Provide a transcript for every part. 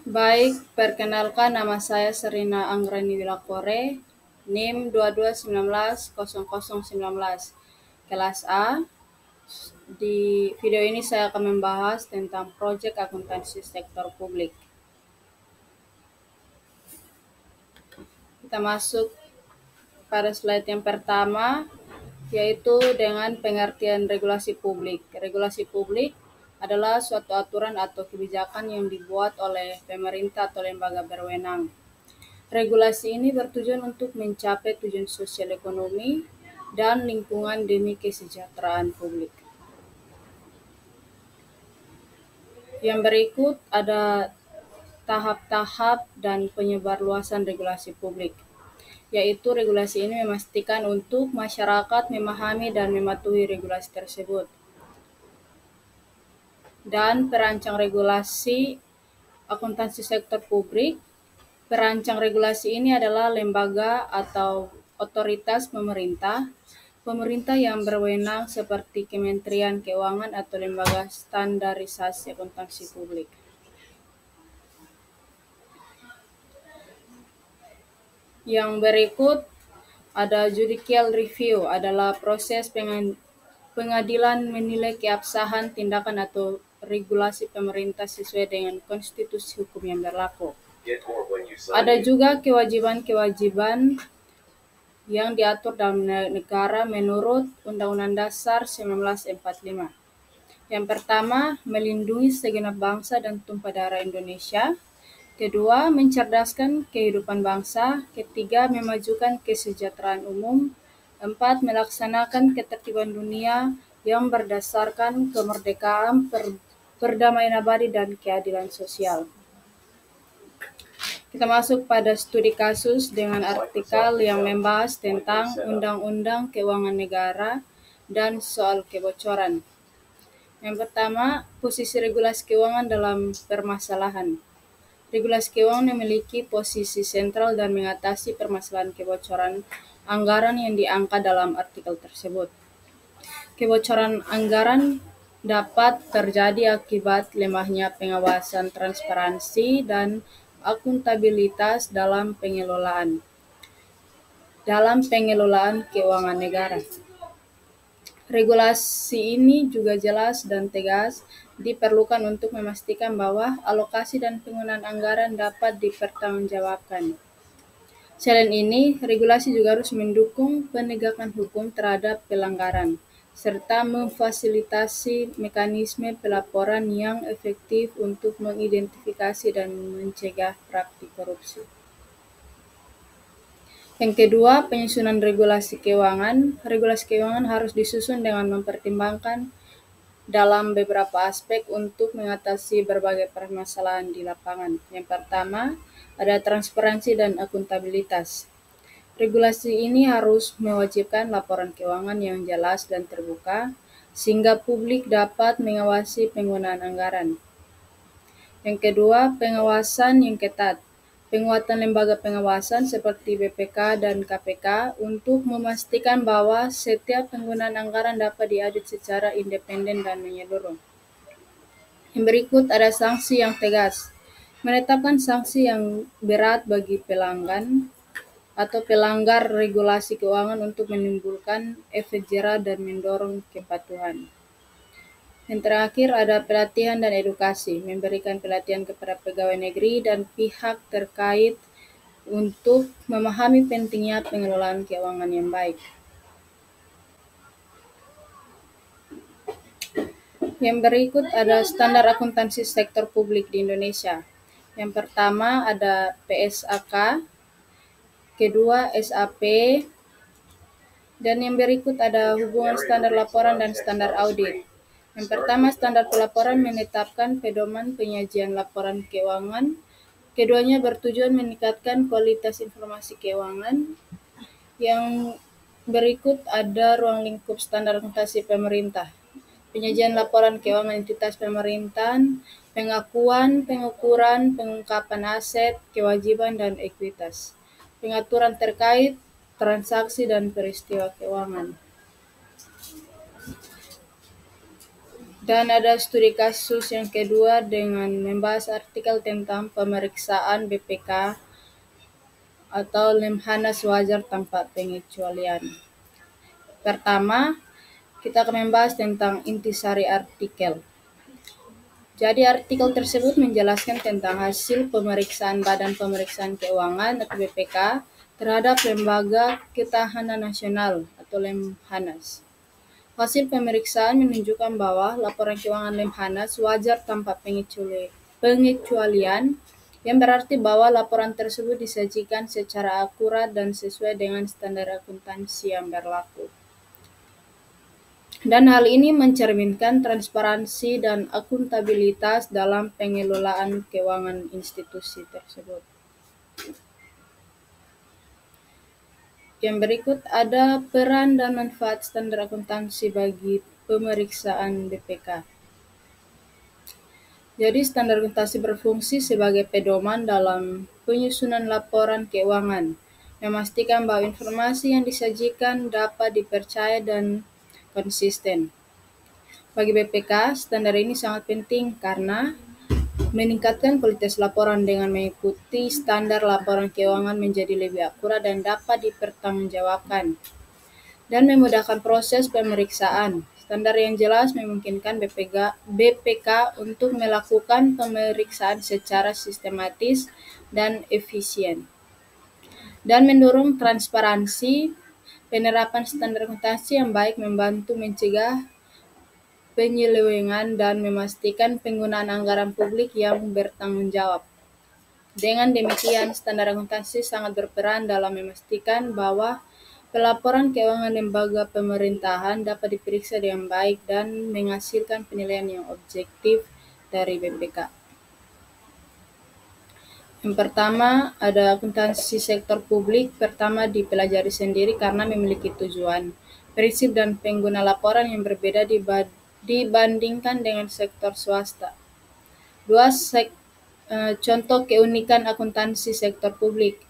Baik, perkenalkan nama saya Serina Anggrani Wilakore, NIM 22190019, kelas A. Di video ini saya akan membahas tentang proyek akuntansi sektor publik. Kita masuk pada slide yang pertama, yaitu dengan pengertian regulasi publik. Regulasi publik adalah suatu aturan atau kebijakan yang dibuat oleh pemerintah atau lembaga berwenang. Regulasi ini bertujuan untuk mencapai tujuan sosial ekonomi dan lingkungan demi kesejahteraan publik. Yang berikut ada tahap-tahap dan penyebarluasan regulasi publik, yaitu regulasi ini memastikan untuk masyarakat memahami dan mematuhi regulasi tersebut. Dan perancang regulasi akuntansi sektor publik. Perancang regulasi ini adalah lembaga atau otoritas pemerintah yang berwenang seperti Kementerian Keuangan atau lembaga standarisasi akuntansi publik. Yang berikut ada judicial review, adalah proses pengadilan menilai keabsahan tindakan atau regulasi pemerintah sesuai dengan konstitusi hukum yang berlaku. Ada juga kewajiban-kewajiban yang diatur dalam negara menurut Undang-Undang Dasar 1945. Yang pertama, melindungi segenap bangsa dan tumpah darah Indonesia. Kedua, mencerdaskan kehidupan bangsa. Ketiga, memajukan kesejahteraan umum. Empat, melaksanakan ketertiban dunia yang berdasarkan kemerdekaan, perdamaian abadi, dan keadilan sosial. Kita masuk pada studi kasus dengan artikel yang membahas tentang Undang-Undang Keuangan Negara dan soal kebocoran. Yang pertama, posisi regulasi keuangan dalam permasalahan. Regulasi keuangan memiliki posisi sentral dan mengatasi permasalahan kebocoran anggaran yang diangkat dalam artikel tersebut. Kebocoran anggaran dapat terjadi akibat lemahnya pengawasan, transparansi, dan akuntabilitas dalam pengelolaan keuangan negara. Regulasi ini juga jelas dan tegas diperlukan untuk memastikan bahwa alokasi dan penggunaan anggaran dapat dipertanggungjawabkan. Selain ini, regulasi juga harus mendukung penegakan hukum terhadap pelanggaran, serta memfasilitasi mekanisme pelaporan yang efektif untuk mengidentifikasi dan mencegah praktik korupsi. Yang kedua, penyusunan regulasi keuangan. Regulasi keuangan harus disusun dengan mempertimbangkan dalam beberapa aspek untuk mengatasi berbagai permasalahan di lapangan. Yang pertama, ada transparansi dan akuntabilitas. Regulasi ini harus mewajibkan laporan keuangan yang jelas dan terbuka, sehingga publik dapat mengawasi penggunaan anggaran. Yang kedua, pengawasan yang ketat. Penguatan lembaga pengawasan seperti BPK dan KPK untuk memastikan bahwa setiap penggunaan anggaran dapat diaudit secara independen dan menyeluruh. Yang berikut ada sanksi yang tegas. Menetapkan sanksi yang berat bagi pelanggar regulasi keuangan untuk menimbulkan efek jera dan mendorong kepatuhan. Yang terakhir ada pelatihan dan edukasi, memberikan pelatihan kepada pegawai negeri dan pihak terkait untuk memahami pentingnya pengelolaan keuangan yang baik. Yang berikut ada standar akuntansi sektor publik di Indonesia. Yang pertama ada PSAK, kedua SAP, dan yang berikut ada hubungan standar laporan dan standar audit. Yang pertama, standar pelaporan menetapkan pedoman penyajian laporan keuangan. Keduanya bertujuan meningkatkan kualitas informasi keuangan. Yang berikut ada ruang lingkup standar akuntansi pemerintah. Penyajian laporan keuangan entitas pemerintahan, pengakuan, pengukuran, pengungkapan aset, kewajiban, dan ekuitas. Pengaturan terkait transaksi dan peristiwa keuangan. Dan ada studi kasus yang kedua dengan membahas artikel tentang pemeriksaan BPK atau Lemhanas wajar tanpa pengecualian. Pertama, kita akan membahas tentang intisari artikel. Jadi artikel tersebut menjelaskan tentang hasil pemeriksaan Badan Pemeriksaan Keuangan atau BPK terhadap Lembaga Ketahanan Nasional atau Lemhanas. Hasil pemeriksaan menunjukkan bahwa laporan keuangan Lemhanas wajar tanpa pengecualian, yang berarti bahwa laporan tersebut disajikan secara akurat dan sesuai dengan standar akuntansi yang berlaku. Dan hal ini mencerminkan transparansi dan akuntabilitas dalam pengelolaan keuangan institusi tersebut. Yang berikut ada peran dan manfaat standar akuntansi bagi pemeriksaan BPK. Jadi standar akuntansi berfungsi sebagai pedoman dalam penyusunan laporan keuangan, memastikan bahwa informasi yang disajikan dapat dipercaya dan konsisten. Bagi BPK, standar ini sangat penting karena meningkatkan kualitas laporan dengan mengikuti standar laporan keuangan menjadi lebih akurat dan dapat dipertanggungjawabkan, dan memudahkan proses pemeriksaan. Standar yang jelas memungkinkan BPK untuk melakukan pemeriksaan secara sistematis dan efisien, dan mendorong transparansi. Penerapan standar akuntansi yang baik membantu mencegah penyelewengan dan memastikan penggunaan anggaran publik yang bertanggung jawab. Dengan demikian, standar akuntansi sangat berperan dalam memastikan bahwa pelaporan keuangan lembaga pemerintahan dapat diperiksa dengan baik dan menghasilkan penilaian yang objektif dari BPK. Yang pertama, ada akuntansi sektor publik. Pertama, dipelajari sendiri karena memiliki tujuan, prinsip, dan pengguna laporan yang berbeda dibandingkan dengan sektor swasta. Dua, contoh keunikan akuntansi sektor publik.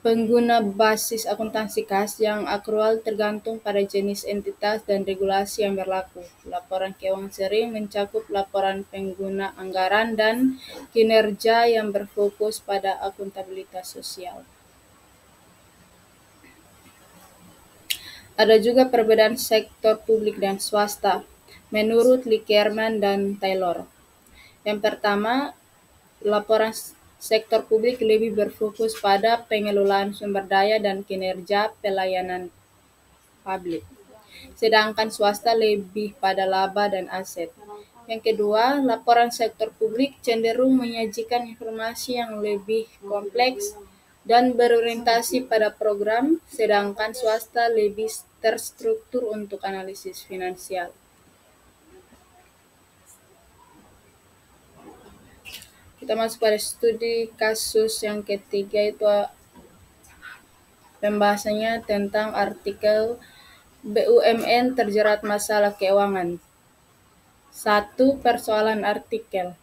Pengguna basis akuntansi khas yang akrual tergantung pada jenis entitas dan regulasi yang berlaku. Laporan keuangan sering mencakup laporan pengguna anggaran dan kinerja yang berfokus pada akuntabilitas sosial. Ada juga perbedaan sektor publik dan swasta, menurut Likerman dan Taylor. Yang pertama, laporan sektor publik lebih berfokus pada pengelolaan sumber daya dan kinerja pelayanan publik, sedangkan swasta lebih pada laba dan aset. Yang kedua, laporan sektor publik cenderung menyajikan informasi yang lebih kompleks dan berorientasi pada program, sedangkan swasta lebih terstruktur untuk analisis finansial. Kita masuk pada studi kasus yang ketiga, itu pembahasannya tentang artikel BUMN terjerat masalah keuangan. 1. Persoalan artikel.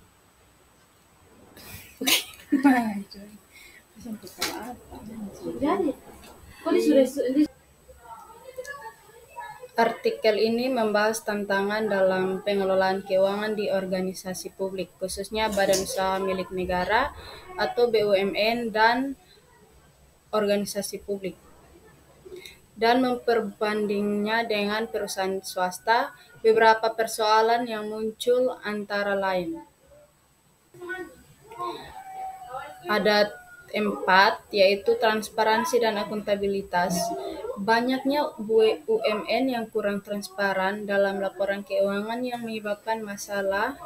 Artikel ini membahas tantangan dalam pengelolaan keuangan di organisasi publik, khususnya badan usaha milik negara atau BUMN dan organisasi publik, dan memperbandingnya dengan perusahaan swasta. Beberapa persoalan yang muncul antara lain ada 4, yaitu transparansi dan akuntabilitas. Banyaknya BUMN yang kurang transparan dalam laporan keuangan yang menyebabkan masalah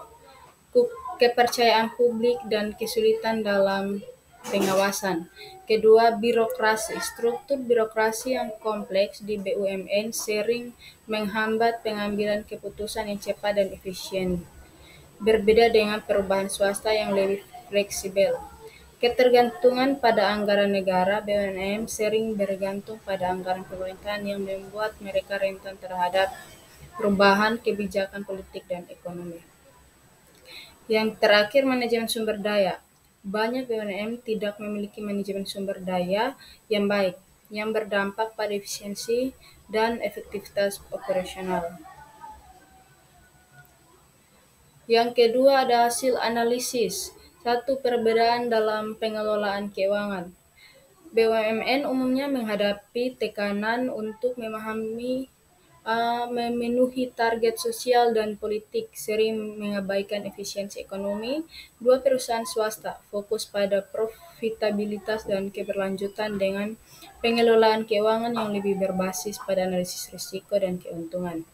kepercayaan publik dan kesulitan dalam pengawasan. Kedua, birokrasi. Struktur birokrasi yang kompleks di BUMN sering menghambat pengambilan keputusan yang cepat dan efisien, berbeda dengan perubahan swasta yang lebih fleksibel. Ketergantungan pada anggaran negara, BUMN sering bergantung pada anggaran pemerintahan yang membuat mereka rentan terhadap perubahan kebijakan politik dan ekonomi. Yang terakhir, manajemen sumber daya. Banyak BUMN tidak memiliki manajemen sumber daya yang baik, yang berdampak pada efisiensi dan efektivitas operasional. Yang kedua ada hasil analisis. Satu, perbedaan dalam pengelolaan keuangan. BUMN umumnya menghadapi tekanan untuk memenuhi target sosial dan politik, sering mengabaikan efisiensi ekonomi. Dua, perusahaan swasta fokus pada profitabilitas dan keberlanjutan dengan pengelolaan keuangan yang lebih berbasis pada analisis risiko dan keuntungan.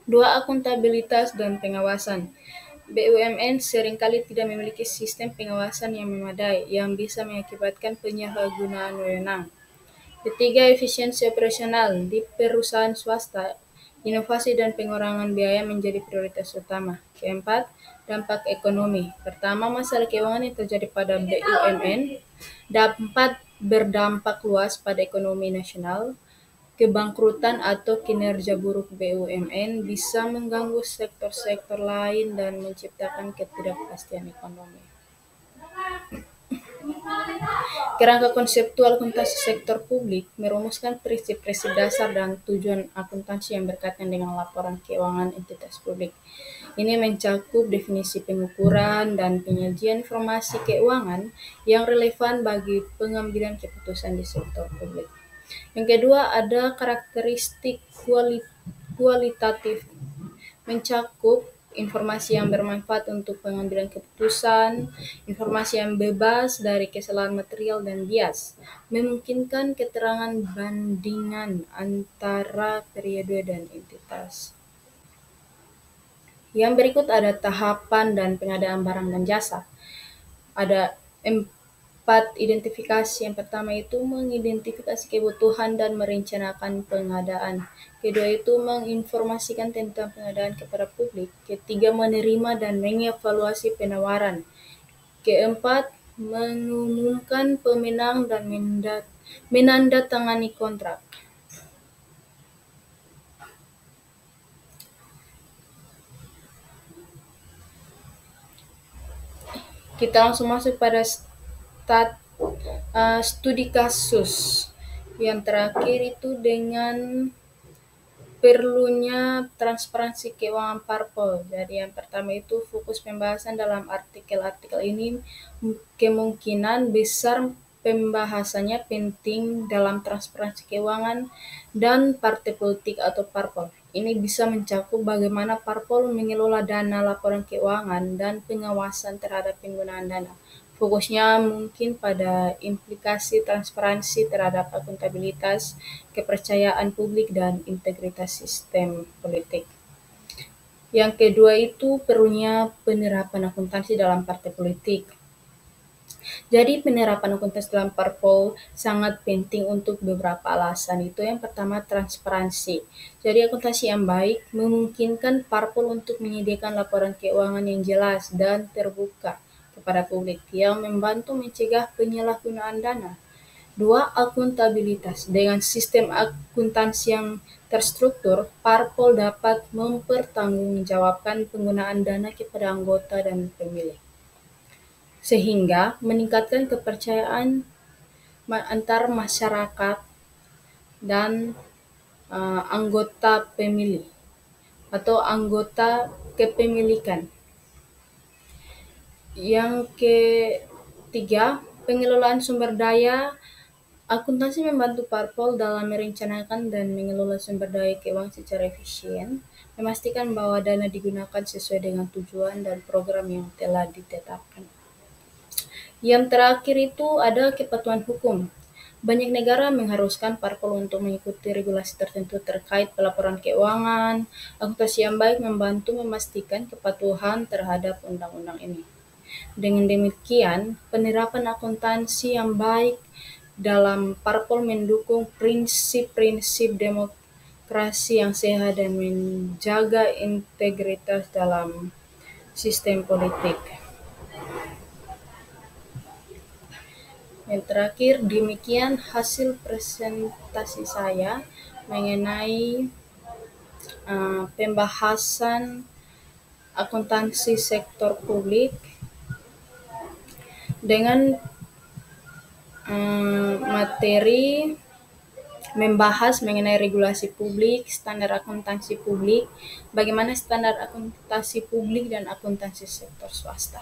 Dua, akuntabilitas dan pengawasan. BUMN seringkali tidak memiliki sistem pengawasan yang memadai yang bisa mengakibatkan penyalahgunaan wewenang. Ketiga, efisiensi operasional. Di perusahaan swasta, inovasi dan pengurangan biaya menjadi prioritas utama. Keempat, dampak ekonomi. Pertama, masalah keuangan yang terjadi pada BUMN dapat berdampak luas pada ekonomi nasional. Kebangkrutan atau kinerja buruk BUMN bisa mengganggu sektor-sektor lain dan menciptakan ketidakpastian ekonomi. Kerangka konseptual akuntansi sektor publik merumuskan prinsip-prinsip dasar dan tujuan akuntansi yang berkaitan dengan laporan keuangan entitas publik. Ini mencakup definisi pengukuran dan penyajian informasi keuangan yang relevan bagi pengambilan keputusan di sektor publik. Yang kedua ada karakteristik kualitatif, mencakup informasi yang bermanfaat untuk pengambilan keputusan, informasi yang bebas dari kesalahan material dan bias, memungkinkan keterangan bandingan antara periode dan entitas. Yang berikut ada tahapan dan pengadaan barang dan jasa. Ada 4 identifikasi. Yang pertama itu mengidentifikasi kebutuhan dan merencanakan pengadaan. Kedua itu menginformasikan tentang pengadaan kepada publik. Ketiga, menerima dan mengevaluasi penawaran. Keempat, mengumumkan pemenang dan menandatangani kontrak. Kita langsung masuk pada studi kasus. Yang terakhir itu dengan perlunya transparansi keuangan parpol. Jadi yang pertama itu fokus pembahasan dalam artikel-artikel ini kemungkinan besar pembahasannya penting dalam transparansi keuangan dan partai politik atau parpol. Ini bisa mencakup bagaimana parpol mengelola dana laporan keuangan dan pengawasan terhadap penggunaan dana. Fokusnya mungkin pada implikasi transparansi terhadap akuntabilitas, kepercayaan publik, dan integritas sistem politik. Yang kedua itu perlunya penerapan akuntansi dalam partai politik. Jadi penerapan akuntansi dalam parpol sangat penting untuk beberapa alasan. Itu yang pertama transparansi. Jadi akuntansi yang baik memungkinkan parpol untuk menyediakan laporan keuangan yang jelas dan terbuka kepada publik yang membantu mencegah penyalahgunaan dana. Dua, akuntabilitas. Dengan sistem akuntansi yang terstruktur, parpol dapat mempertanggungjawabkan penggunaan dana kepada anggota dan pemilih, sehingga meningkatkan kepercayaan antar masyarakat dan anggota pemilih atau anggota kepemilikan. Yang ketiga, pengelolaan sumber daya. Akuntansi membantu parpol dalam merencanakan dan mengelola sumber daya keuangan secara efisien, memastikan bahwa dana digunakan sesuai dengan tujuan dan program yang telah ditetapkan. Yang terakhir itu ada kepatuhan hukum. Banyak negara mengharuskan parpol untuk mengikuti regulasi tertentu terkait pelaporan keuangan. Akuntansi yang baik membantu memastikan kepatuhan terhadap undang-undang ini. Dengan demikian, penerapan akuntansi yang baik dalam parpol mendukung prinsip-prinsip demokrasi yang sehat dan menjaga integritas dalam sistem politik. Yang terakhir, demikian hasil presentasi saya mengenai pembahasan akuntansi sektor publik dengan materi membahas mengenai regulasi publik, standar akuntansi publik, bagaimana standar akuntansi publik dan akuntansi sektor swasta.